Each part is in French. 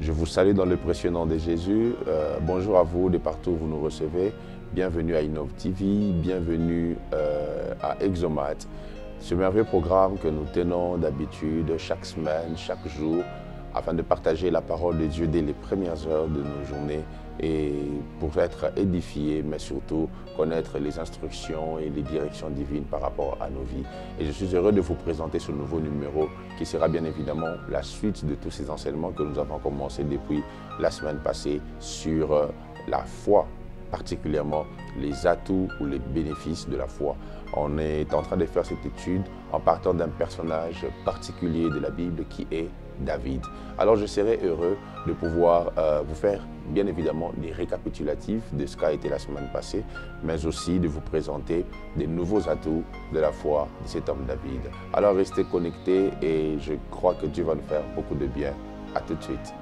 Je vous salue dans le précieux nom de Jésus. Bonjour à vous de partout où vous nous recevez. Bienvenue à Innov TV, bienvenue à Exomat. Ce merveilleux programme que nous tenons d'habitude chaque semaine, chaque jour, afin de partager la parole de Dieu dès les premières heures de nos journées et pour être édifiés, mais surtout connaître les instructions et les directions divines par rapport à nos vies. Et je suis heureux de vous présenter ce nouveau numéro qui sera bien évidemment la suite de tous ces enseignements que nous avons commencé depuis la semaine passée sur la foi, particulièrement les atouts ou les bénéfices de la foi. On est en train de faire cette étude en partant d'un personnage particulier de la Bible qui est David. Alors je serai heureux de pouvoir vous faire bien évidemment des récapitulatifs de ce qu'a été la semaine passée, mais aussi de vous présenter des nouveaux atouts de la foi de cet homme David. Alors restez connectés et je crois que Dieu va nous faire beaucoup de bien. À tout de suite.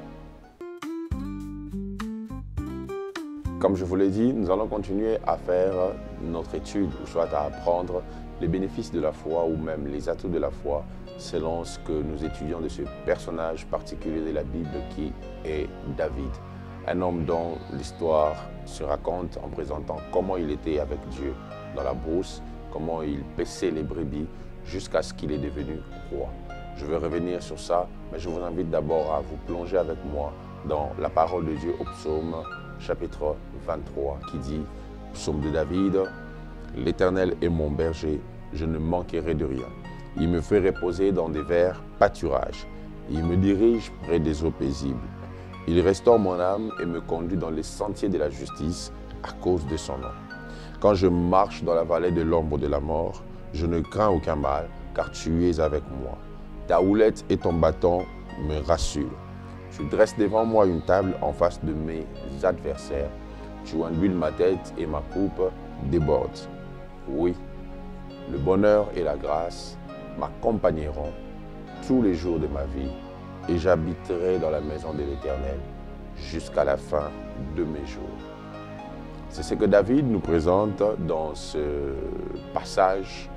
Comme je vous l'ai dit, nous allons continuer à faire notre étude, ou soit à apprendre les bénéfices de la foi ou même les atouts de la foi selon ce que nous étudions de ce personnage particulier de la Bible qui est David. Un homme dont l'histoire se raconte en présentant comment il était avec Dieu dans la brousse, comment il paissait les brebis jusqu'à ce qu'il est devenu roi. Je vais revenir sur ça, mais je vous invite d'abord à vous plonger avec moi dans la parole de Dieu au psaume chapitre 23 qui dit, psaume de David, « L'Éternel est mon berger, je ne manquerai de rien. Il me fait reposer dans des verts pâturages. Il me dirige près des eaux paisibles. Il restaure mon âme et me conduit dans les sentiers de la justice à cause de son nom. Quand je marche dans la vallée de l'ombre de la mort, je ne crains aucun mal, car tu es avec moi. Ta houlette et ton bâton me rassurent. Tu dresses devant moi une table en face de mes adversaires. Tu imbues ma tête et ma coupe déborde. Oui, le bonheur et la grâce m'accompagneront tous les jours de ma vie et j'habiterai dans la maison de l'Éternel jusqu'à la fin de mes jours. » C'est ce que David nous présente dans ce passage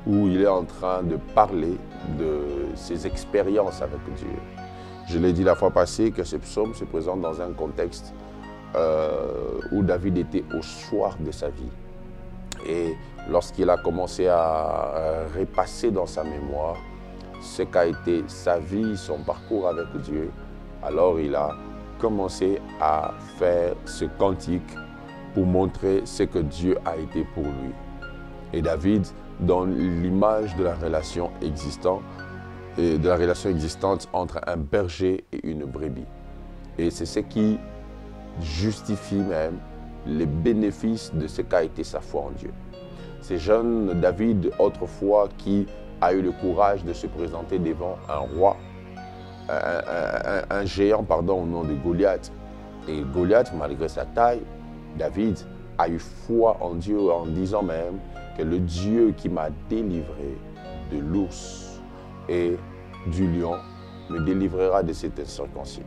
où il est en train de parler de ses expériences avec Dieu. Je l'ai dit la fois passée que ce psaume se présente dans un contexte où David était au soir de sa vie. Et lorsqu'il a commencé à repasser dans sa mémoire ce qu'a été sa vie, son parcours avec Dieu, alors il a commencé à faire ce cantique pour montrer ce que Dieu a été pour lui. Et David, dans l'image de la relation existante, entre un berger et une brebis. Et c'est ce qui justifie même les bénéfices de ce qu'a été sa foi en Dieu. C'est jeune David, autrefois, qui a eu le courage de se présenter devant un roi, un géant, pardon, au nom de Goliath. Et Goliath, malgré sa taille, David a eu foi en Dieu en disant même que le Dieu qui m'a délivré de l'ours et du lion me délivrera de cette circoncis.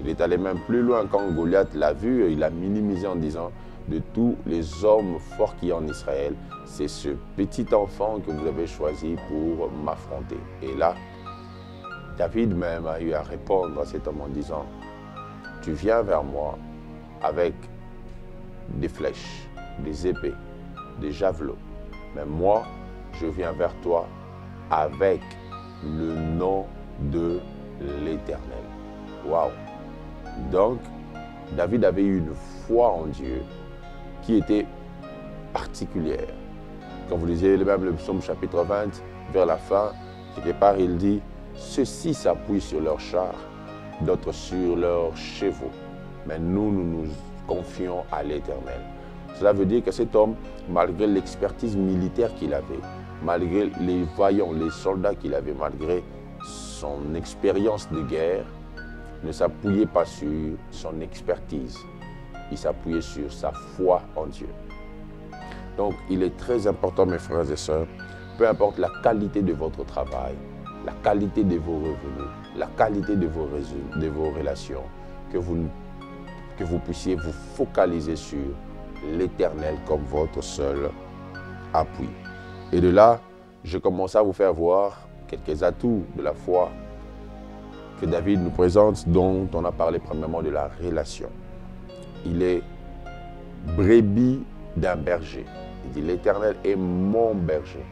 Il est allé même plus loin quand Goliath l'a vu, il l'a minimisé en disant de tous les hommes forts qui y a en Israël, c'est ce petit enfant que vous avez choisi pour m'affronter. Et là, David même a eu à répondre à cet homme en disant, tu viens vers moi avec des flèches, des épées, des javelots, mais moi, je viens vers toi avec le nom de l'Éternel. Waouh! Donc, David avait eu une foi en Dieu qui était particulière. Quand vous lisez même le psaume chapitre 20, vers la fin, quelque part il dit « Ceux-ci s'appuient sur leurs chars, d'autres sur leurs chevaux, mais nous nous confions à l'Éternel. » Cela veut dire que cet homme, malgré l'expertise militaire qu'il avait, malgré les vaillants, les soldats qu'il avait, malgré son expérience de guerre, ne s'appuyait pas sur son expertise. Il s'appuyait sur sa foi en Dieu. Donc, il est très important, mes frères et sœurs, peu importe la qualité de votre travail, la qualité de vos revenus, la qualité de vos relations, que vous puissiez vous focaliser sur l'Éternel comme votre seul appui. Et de là, je commence à vous faire voir quelques atouts de la foi que David nous présente, dont on a parlé premièrement de la relation. Il est brebis d'un berger. Il dit, l'Éternel est mon berger.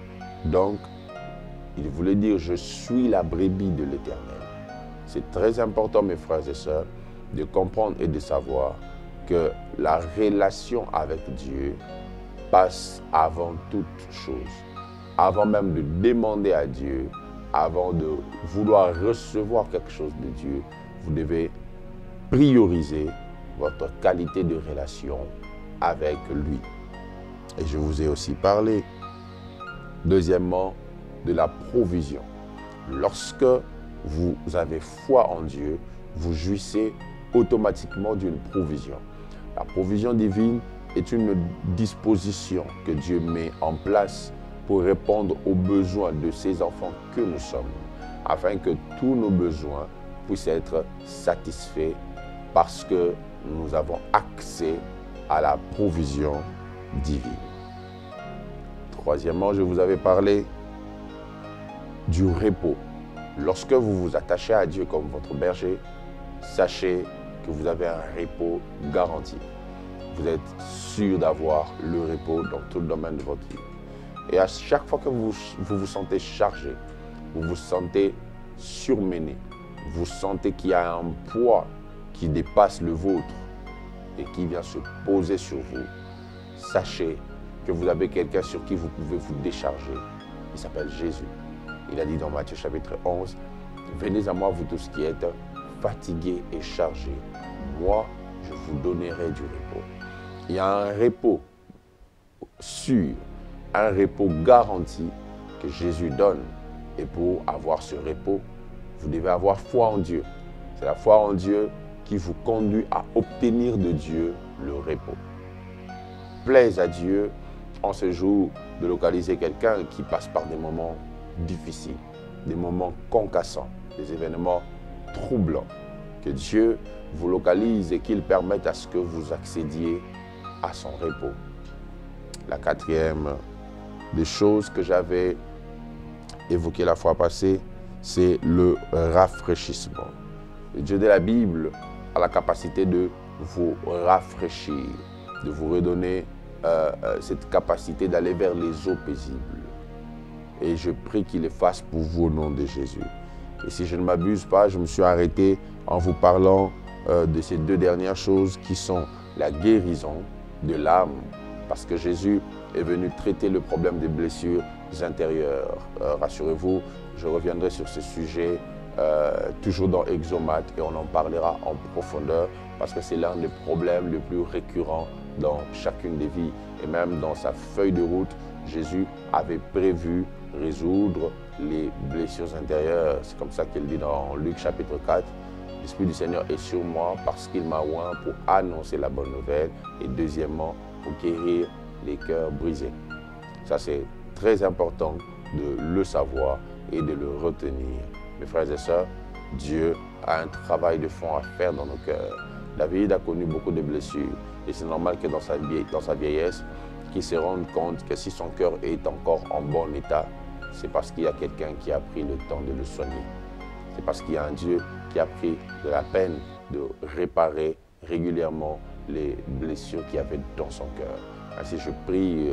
Donc, il voulait dire, je suis la brebis de l'Éternel. C'est très important, mes frères et sœurs, de comprendre et de savoir que la relation avec Dieu passe avant toute chose. Avant même de demander à Dieu, avant de vouloir recevoir quelque chose de Dieu, vous devez prioriser votre qualité de relation avec lui. Et je vous ai aussi parlé, deuxièmement, de la provision. Lorsque vous avez foi en Dieu, vous jouissez automatiquement d'une provision. La provision divine est une disposition que Dieu met en place pour répondre aux besoins de ses enfants que nous sommes, afin que tous nos besoins puissent être satisfaits parce que nous avons accès à la provision divine. Troisièmement, je vous avais parlé du repos. Lorsque vous vous attachez à Dieu comme votre berger, sachez que vous avez un repos garanti. Vous êtes sûr d'avoir le repos dans tout le domaine de votre vie. Et à chaque fois que vous vous sentez chargé, vous vous sentez surmené, vous sentez qu'il y a un poids qui dépasse le vôtre et qui vient se poser sur vous, sachez que vous avez quelqu'un sur qui vous pouvez vous décharger. Il s'appelle Jésus. Il a dit dans Matthieu chapitre 11, « Venez à moi, vous tous qui êtes fatigués et chargés. Moi, je vous donnerai du repos. » Il y a un repos sûr, un repos garanti que Jésus donne. Et pour avoir ce repos, vous devez avoir foi en Dieu. C'est la foi en Dieu qui vous conduit à obtenir de Dieu le repos. Plaise à Dieu en ce jour de localiser quelqu'un qui passe par des moments difficiles, des moments concassants, des événements troublants. Que Dieu vous localise et qu'il permette à ce que vous accédiez à son repos. La quatrième des choses que j'avais évoquées la fois passée, c'est le rafraîchissement. Le Dieu de la Bible a la capacité de vous rafraîchir, de vous redonner cette capacité d'aller vers les eaux paisibles. Et je prie qu'il le fasse pour vous au nom de Jésus. Et si je ne m'abuse pas, je me suis arrêté en vous parlant de ces deux dernières choses qui sont la guérison de l'âme, parce que Jésus est venu traiter le problème des blessures intérieures. Rassurez-vous, je reviendrai sur ce sujet toujours dans Exomate et on en parlera en profondeur parce que c'est l'un des problèmes les plus récurrents dans chacune des vies. Et même dans sa feuille de route, Jésus avait prévu résoudre les blessures intérieures. C'est comme ça qu'il dit dans Luc chapitre 4. L'Esprit du Seigneur est sur moi parce qu'il m'a oint pour annoncer la bonne nouvelle et deuxièmement pour guérir les cœurs brisés. Ça c'est très important de le savoir et de le retenir. Mes frères et sœurs, Dieu a un travail de fond à faire dans nos cœurs. David a connu beaucoup de blessures et c'est normal que dans sa vieillesse, qu'il se rende compte que si son cœur est encore en bon état, c'est parce qu'il y a quelqu'un qui a pris le temps de le soigner. C'est parce qu'il y a un Dieu qui a pris de la peine de réparer régulièrement les blessures qu'il y avait dans son cœur. Ainsi, je prie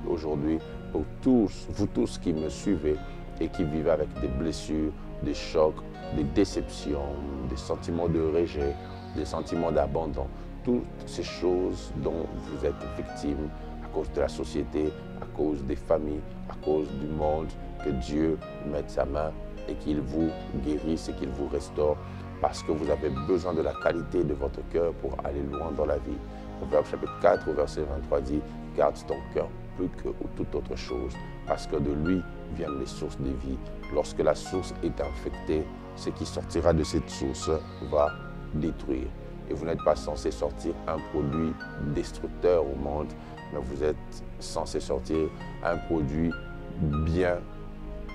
aujourd'hui pour tous, vous tous qui me suivez et qui vivez avec des blessures, des chocs, des déceptions, des sentiments de rejet, des sentiments d'abandon, toutes ces choses dont vous êtes victimes à cause de la société, à cause des familles, à cause du monde, que Dieu mette sa main et qu'il vous guérisse et qu'il vous restaure parce que vous avez besoin de la qualité de votre cœur pour aller loin dans la vie. Proverbe chapitre 4, verset 23 dit « Garde ton cœur plus que toute autre chose, parce que de lui viennent les sources de vie. Lorsque la source est infectée, ce qui sortira de cette source va détruire. Et vous n'êtes pas censé sortir un produit destructeur au monde, mais vous êtes censé sortir un produit bien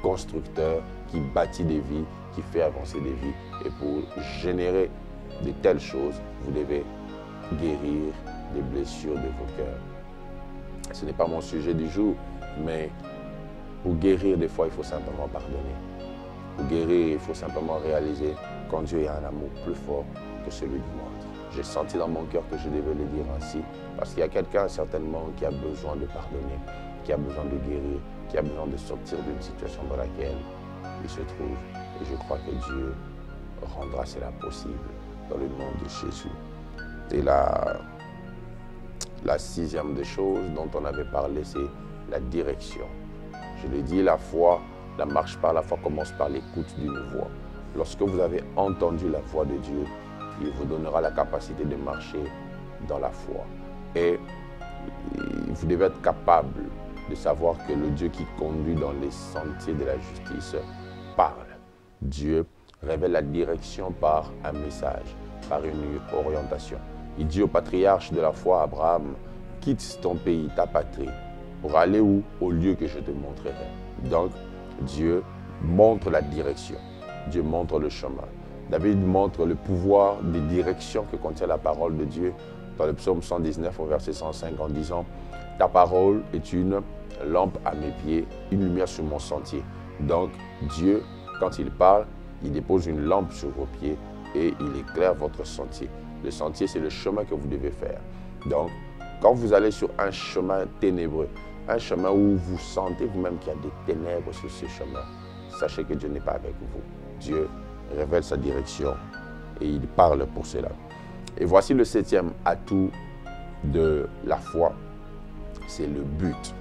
constructeur qui bâtit des vies, qui fait avancer des vies. Et pour générer de telles choses, vous devez guérir les blessures de vos cœurs. Ce n'est pas mon sujet du jour, mais pour guérir, des fois, il faut simplement pardonner. Pour guérir, il faut simplement réaliser quand Dieu a un amour plus fort que celui du monde. J'ai senti dans mon cœur que je devais le dire ainsi, parce qu'il y a quelqu'un certainement qui a besoin de pardonner, qui a besoin de guérir, qui a besoin de sortir d'une situation dans laquelle il se trouve. Et je crois que Dieu rendra cela possible dans le nom de Jésus. Et la 6e des choses dont on avait parlé, c'est la direction. Je l'ai dit, la foi, la marche par la foi commence par l'écoute d'une voix. Lorsque vous avez entendu la voix de Dieu, il vous donnera la capacité de marcher dans la foi. Et vous devez être capable de savoir que le Dieu qui conduit dans les sentiers de la justice parle. Dieu révèle la direction par un message, par une orientation. Il dit au patriarche de la foi, Abraham, quitte ton pays, ta patrie, pour aller où? Au lieu que je te montrerai. Donc, Dieu montre la direction. Dieu montre le chemin. David montre le pouvoir des directions que contient la parole de Dieu dans le psaume 119 au verset 105 en disant « Ta parole est une lampe à mes pieds, une lumière sur mon sentier. » Donc, Dieu, quand il parle, il dépose une lampe sur vos pieds et il éclaire votre sentier. Le sentier, c'est le chemin que vous devez faire. Donc, quand vous allez sur un chemin ténébreux, un chemin où vous sentez vous-même qu'il y a des ténèbres sur ce chemin, sachez que Dieu n'est pas avec vous. Dieu révèle sa direction et il parle pour cela. Et voici le 7e atout de la foi, c'est le but.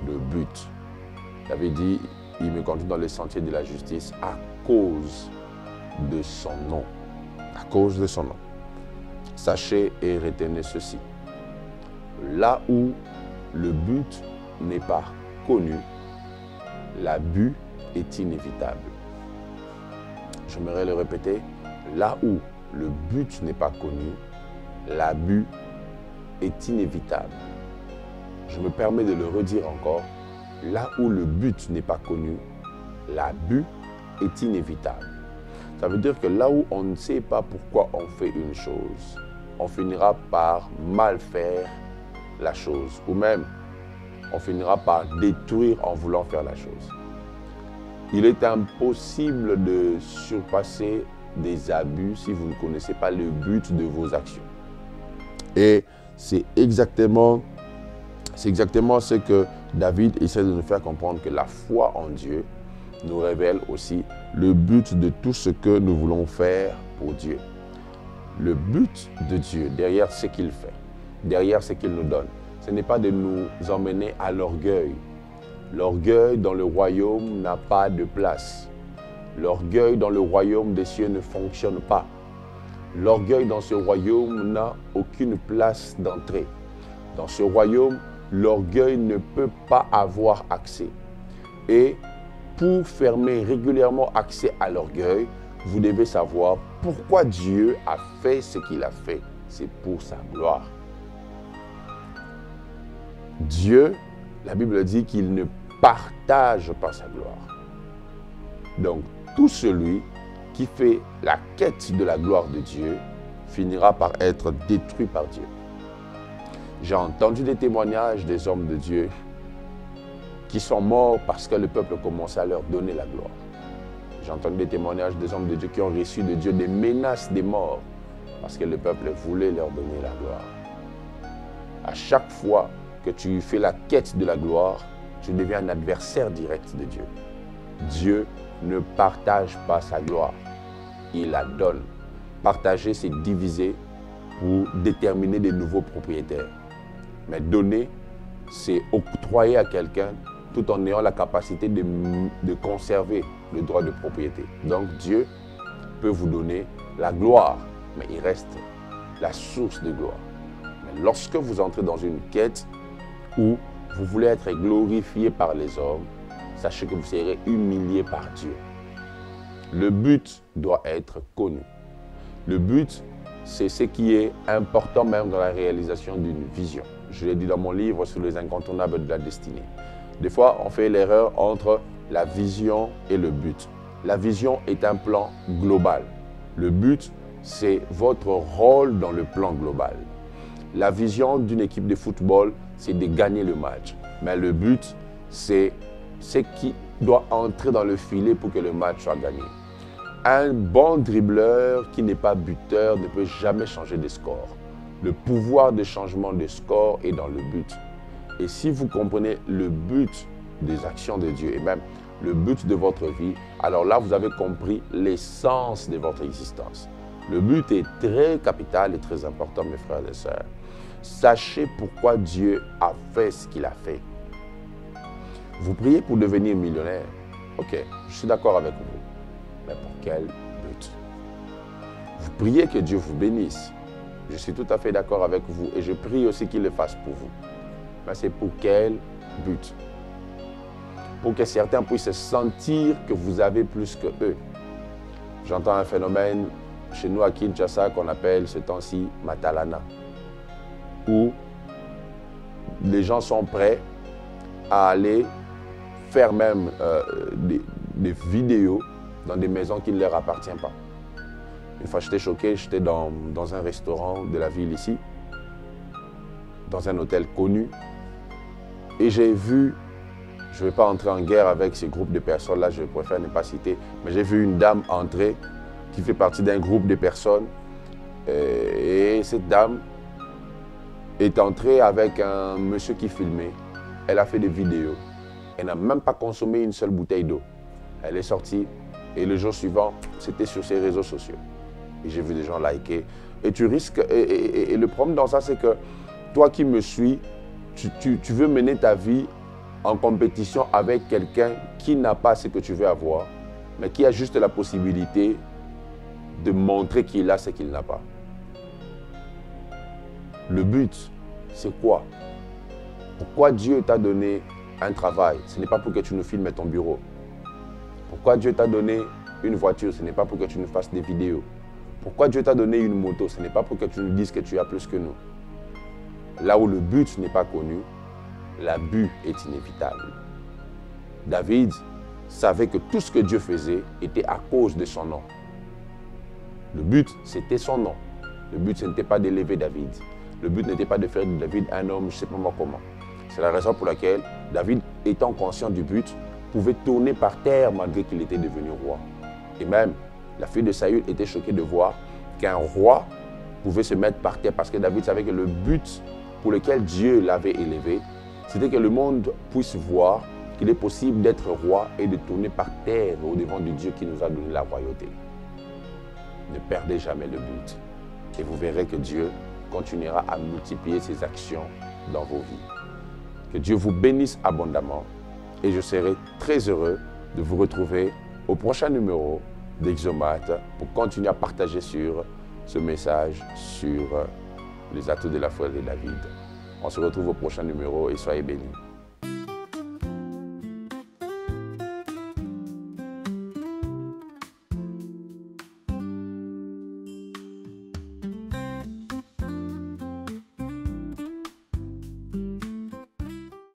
Le but. David dit, il me conduit dans les sentiers de la justice à cause de son nom. À cause de son nom. Sachez et retenez ceci. Là où le but n'est pas connu, l'abus est inévitable. J'aimerais le répéter. Là où le but n'est pas connu, l'abus est inévitable. Je me permets de le redire encore. Là où le but n'est pas connu, l'abus est inévitable. Ça veut dire que là où on ne sait pas pourquoi on fait une chose, on finira par mal faire la chose. Ou même, on finira par détruire en voulant faire la chose. Il est impossible de surpasser des abus si vous ne connaissez pas le but de vos actions. Et c'est exactement ce que David essaie de nous faire comprendre, que la foi en Dieu nous révèle aussi le but de tout ce que nous voulons faire pour Dieu. Le but de Dieu, derrière ce qu'il fait, derrière ce qu'il nous donne, ce n'est pas de nous emmener à l'orgueil. L'orgueil dans le royaume n'a pas de place. L'orgueil dans le royaume des cieux ne fonctionne pas. L'orgueil dans ce royaume n'a aucune place d'entrée. Dans ce royaume, l'orgueil ne peut pas avoir accès. Et pour fermer régulièrement accès à l'orgueil, vous devez savoir pourquoi Dieu a fait ce qu'il a fait. C'est pour sa gloire. Dieu, la Bible dit qu'il ne partage pas sa gloire. Donc, tout celui qui fait la quête de la gloire de Dieu finira par être détruit par Dieu. J'ai entendu des témoignages des hommes de Dieu qui sont morts parce que le peuple commençait à leur donner la gloire. J'ai entendu des témoignages des hommes de Dieu qui ont reçu de Dieu des menaces de mort parce que le peuple voulait leur donner la gloire. À chaque fois que tu fais la quête de la gloire, tu deviens un adversaire direct de Dieu. Dieu ne partage pas sa gloire, il la donne. Partager, c'est diviser pour déterminer des nouveaux propriétaires. Mais donner, c'est octroyer à quelqu'un tout en ayant la capacité de conserver le droit de propriété. Donc Dieu peut vous donner la gloire, mais il reste la source de gloire. Mais lorsque vous entrez dans une quête où vous voulez être glorifié par les hommes, sachez que vous serez humilié par Dieu. Le but doit être connu. Le but, c'est ce qui est important même dans la réalisation d'une vision. Je l'ai dit dans mon livre sur les incontournables de la destinée. Des fois, on fait l'erreur entre la vision et le but. La vision est un plan global. Le but, c'est votre rôle dans le plan global. La vision d'une équipe de football, c'est de gagner le match. Mais le but, c'est ce qui doit entrer dans le filet pour que le match soit gagné. Un bon dribbleur qui n'est pas buteur ne peut jamais changer de score. Le pouvoir de changement de score est dans le but. Et si vous comprenez le but des actions de Dieu et même le but de votre vie, alors là, vous avez compris l'essence de votre existence. Le but est très capital et très important, mes frères et sœurs. Sachez pourquoi Dieu a fait ce qu'il a fait. Vous priez pour devenir millionnaire. Ok, je suis d'accord avec vous. Mais pour quel but? Vous priez que Dieu vous bénisse. Je suis tout à fait d'accord avec vous et je prie aussi qu'il le fasse pour vous. Mais c'est pour quel but? Pour que certains puissent sentir que vous avez plus que eux. J'entends un phénomène chez nous à Kinshasa qu'on appelle ce temps-ci Matalana, où les gens sont prêts à aller faire même des vidéos dans des maisons qui ne leur appartiennent pas. Une fois, j'étais choqué, j'étais dans un restaurant de la ville ici, dans un hôtel connu, et j'ai vu, je ne vais pas entrer en guerre avec ces groupes de personnes-là, je préfère ne pas citer, mais j'ai vu une dame entrer qui fait partie d'un groupe de personnes, et cette dame est entrée avec un monsieur qui filmait. Elle a fait des vidéos. Elle n'a même pas consommé une seule bouteille d'eau. Elle est sortie et le jour suivant, c'était sur ses réseaux sociaux. Et j'ai vu des gens liker. Et tu risques, et le problème dans ça, c'est que toi qui me suis, tu veux mener ta vie en compétition avec quelqu'un qui n'a pas ce que tu veux avoir, mais qui a juste la possibilité de montrer qu'il a ce qu'il n'a pas. Le but, c'est quoi? Pourquoi Dieu t'a donné un travail? Ce n'est pas pour que tu nous filmes ton bureau. Pourquoi Dieu t'a donné une voiture? Ce n'est pas pour que tu nous fasses des vidéos. Pourquoi Dieu t'a donné une moto? Ce n'est pas pour que tu nous dises que tu as plus que nous. Là où le but n'est pas connu, l'abus est inévitable. David savait que tout ce que Dieu faisait était à cause de son nom. Le but, c'était son nom. Le but, ce n'était pas d'élever David. Le but n'était pas de faire de David un homme, je ne sais pas moi comment. C'est la raison pour laquelle David, étant conscient du but, pouvait tourner par terre malgré qu'il était devenu roi. Et même, la fille de Saül était choquée de voir qu'un roi pouvait se mettre par terre parce que David savait que le but pour lequel Dieu l'avait élevé, c'était que le monde puisse voir qu'il est possible d'être roi et de tourner par terre au-devant de Dieu qui nous a donné la royauté. Ne perdez jamais le but et vous verrez que Dieu continuera à multiplier ses actions dans vos vies. Que Dieu vous bénisse abondamment et je serai très heureux de vous retrouver au prochain numéro d'Exomate pour continuer à partager sur ce message sur les atouts de la foi de David. On se retrouve au prochain numéro et soyez bénis.